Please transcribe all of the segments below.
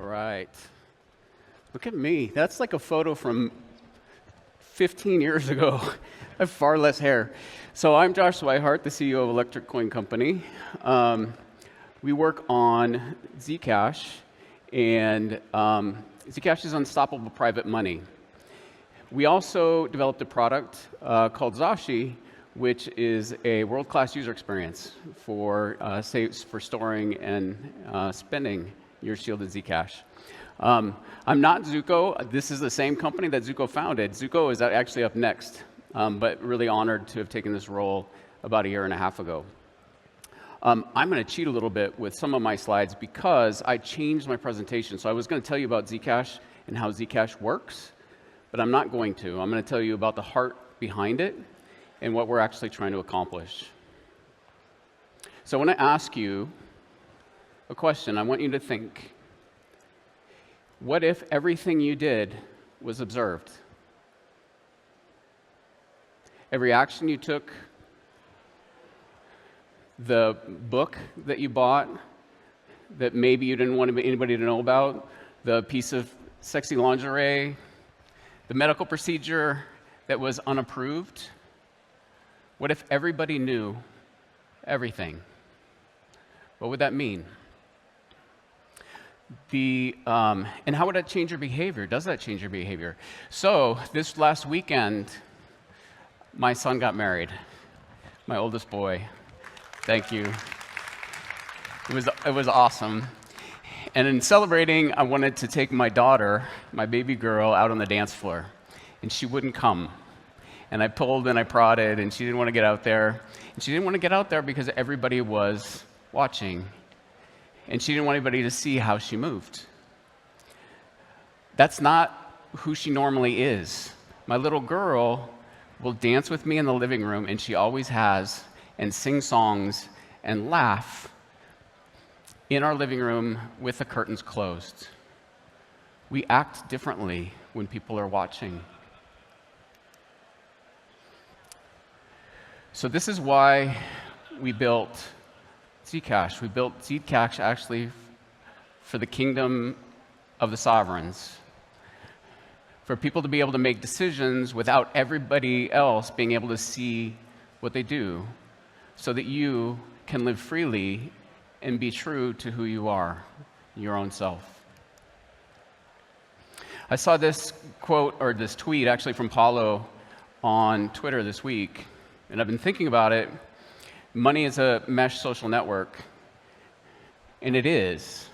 All right. Look at me. That's like a photo from 15 years ago. I have far less hair. So I'm Josh Swihart, the CEO of Electric Coin Company. We work on Zcash, and Zcash is unstoppable private money. We also developed a product called Zashi, which is a world-class user experience for storing and spending your shielded Zcash. I'm not Zuko. This is the same company that Zuko founded. Zuko is actually up next, but really honored to have taken this role about a year and a half ago. I'm going to cheat a little bit with some of my slides because I changed my presentation. So I was going to tell you about Zcash and how Zcash works, but I'm not going to. I'm going to tell you about the heart behind it and what we're actually trying to accomplish. So I want to ask you a question. I want you to think, what if everything you did was observed? Every action you took, the book that you bought that maybe you didn't want anybody to know about, the piece of sexy lingerie, the medical procedure that was unapproved. What if everybody knew everything? What would that mean? And how would that change your behavior? Does that change your behavior? So this last weekend, my son got married, my oldest boy. Thank you. It was awesome. And in celebrating, I wanted to take my daughter, my baby girl, out on the dance floor, and she wouldn't come. And I pulled and I prodded, and she didn't want to get out there. And she didn't want to get out there because everybody was watching. And she didn't want anybody to see how she moved. That's not who she normally is. My little girl will dance with me in the living room, and she always has, and sing songs and laugh in our living room with the curtains closed. We act differently when people are watching. So this is why we built Zcash. We built Zcash actually for the kingdom of the sovereigns, for people to be able to make decisions without everybody else being able to see what they do, so that you can live freely and be true to who you are, your own self. I saw this quote, or this tweet actually from Paulo on Twitter this week, and I've been thinking about it. Money is a mesh social network, and it is.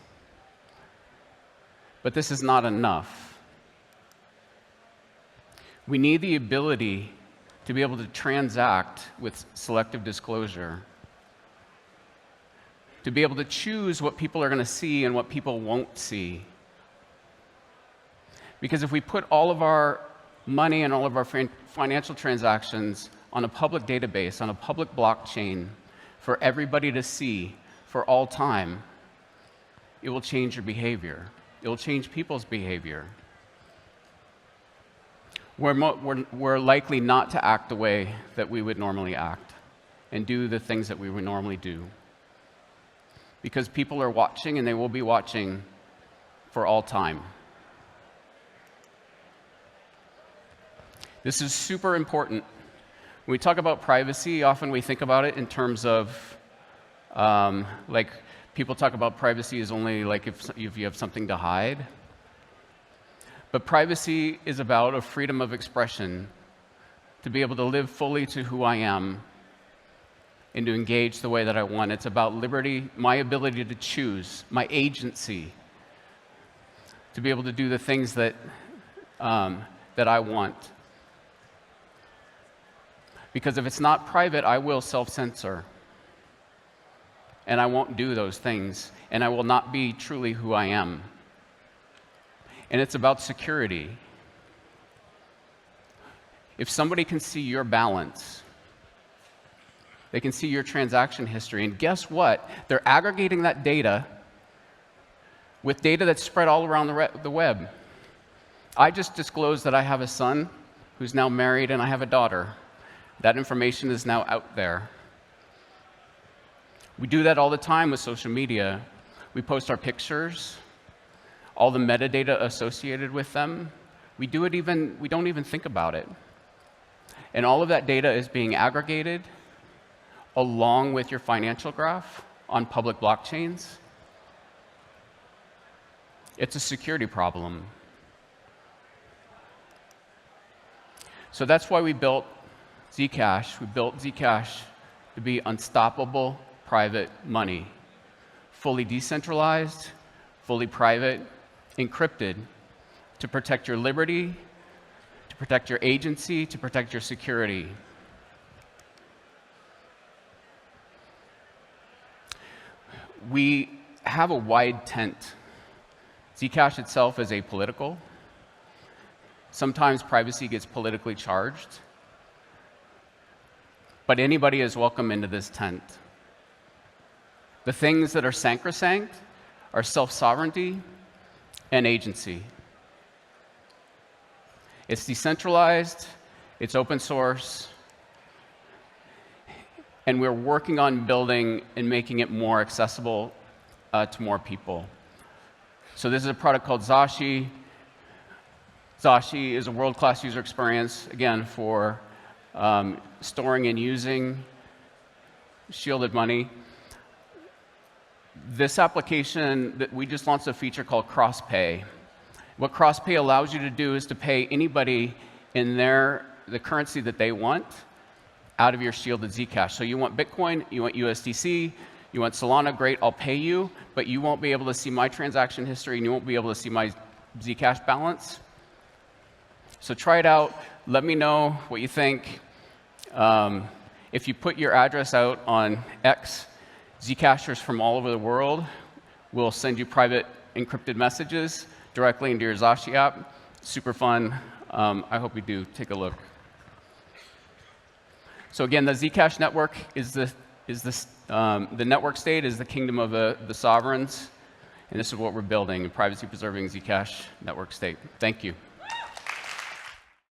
But this is not enough. We need the ability to be able to transact with selective disclosure, to be able to choose what people are going to see and what people won't see. Because if we put all of our money and all of our financial transactions on a public database, on a public blockchain, for everybody to see for all time, it will change your behavior. It will change people's behavior. We're likely not to act the way that we would normally act and do the things that we would normally do. Because people are watching, and they will be watching for all time. This is super important. When we talk about privacy, often we think about it in terms of, like, people talk about privacy as only like if you have something to hide. But privacy is about a freedom of expression, to be able to live fully to who I am and to engage the way that I want. It's about liberty, my ability to choose, my agency, to be able to do the things that I want. Because if it's not private, I will self-censor. And I won't do those things. And I will not be truly who I am. And it's about security. If somebody can see your balance, they can see your transaction history. And guess what? They're aggregating that data with data that's spread all around the web. I just disclosed that I have a son who's now married, and I have a daughter. That information is now out there. We do that all the time with social media. We post our pictures, all the metadata associated with them, we don't even think about it. And all of that data is being aggregated along with your financial graph on public blockchains. It's a security problem. So that's why we built Zcash. We built Zcash to be unstoppable private money, fully decentralized, fully private, encrypted, to protect your liberty, to protect your agency, to protect your security. We have a wide tent. Zcash itself is apolitical. Sometimes privacy gets politically charged, but anybody is welcome into this tent. The things that are sacrosanct are self-sovereignty and agency. It's decentralized, it's open source, and we're working on building and making it more accessible to more people. So this is a product called Zashi. Zashi is a world-class user experience, again, for storing and using shielded money. This application, that we just launched a feature called CrossPay. What CrossPay allows you to do is to pay anybody in the currency that they want out of your shielded Zcash. So you want Bitcoin, you want USDC, you want Solana, great, I'll pay you, but you won't be able to see my transaction history and you won't be able to see my Zcash balance. So try it out, let me know what you think. If you put your address out on X, Zcashers from all over the world will send you private encrypted messages directly into your Zashi app. Super fun. I hope you do take a look. So again, the Zcash network is the network state is the kingdom of the sovereigns, and this is what we're building, a privacy-preserving Zcash network state. Thank you.